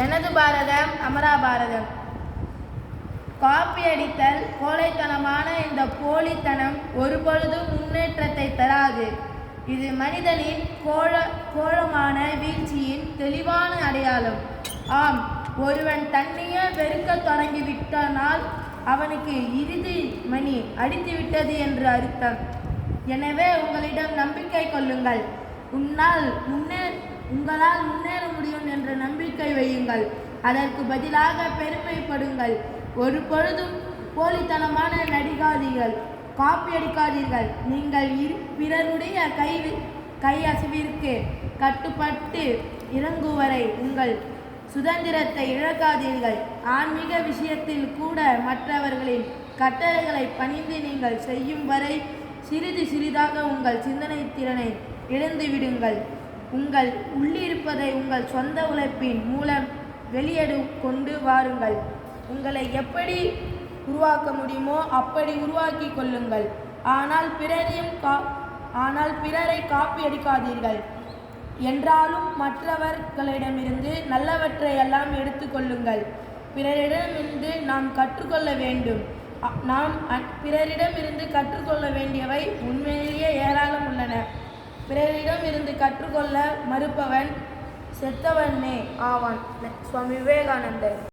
எனது பாரதம் அமரா பாரதம். காப்பியடித்தல் கோழைத்தனமான இந்த போலித்தனம் ஒருபொழுதும் முன்னேற்றத்தை தராது. இது மனிதனின் கோழமான வீழ்ச்சியின் தெளிவான அடையாளம். ஆம், ஒருவன் தன்னையே வெறுக்கத் தொடங்கிவிட்டனால் அவனுக்கு இறுதி மணி அடித்துவிட்டது என்று அர்த்தம். எனவே உங்களிடம் நம்பிக்கை கொள்ளுங்கள். உங்களால் முன்னேற முடியும் என்ற நம்பிக்கை வையுங்கள். அதற்கு பதிலாக பெருமைப்படுங்கள். ஒரு பொழுதும் போலித்தனமான நடிகாதீர்கள், காப்பியடிக்காதீர்கள். நீங்கள் பிறருடைய கை அசைவிற்கு கட்டுப்பட்டு இறங்குவரை உங்கள் சுதந்திரத்தை இழக்காதீர்கள். ஆன்மீக விஷயத்தில் கூட மற்றவர்களின் கட்டளைகளை பணிந்து நீங்கள் செய்யும் வரை சிறிது சிறிதாக உங்கள் சிந்தனை திறனை இழந்துவிடுங்கள். உங்கள் உள்ளிருப்பதை உங்கள் சொந்த உழைப்பின் மூலம் வெளியெடு கொண்டு வாருங்கள். உங்களை எப்படி உருவாக்க முடியுமோ அப்படி உருவாக்கி கொள்ளுங்கள். ஆனால் பிறரை காப்பியடிக்காதீர்கள். என்றாலும் மற்றவர்களிடமிருந்து நல்லவற்றை எல்லாம் எடுத்துக்கொள்ளுங்கள். பிறரிடமிருந்து நாம் கற்றுக்கொள்ள வேண்டும். நாம் பிறரிடமிருந்து கற்றுக்கொள்ள வேண்டியவை உண்மையிலேயே ஏராளம் உள்ளன. பிறரிடம் இருந்து கற்றுக்கொள்ள மறுப்பவன் செத்தவனே ஆவான். சுவாமி விவேகானந்தர்.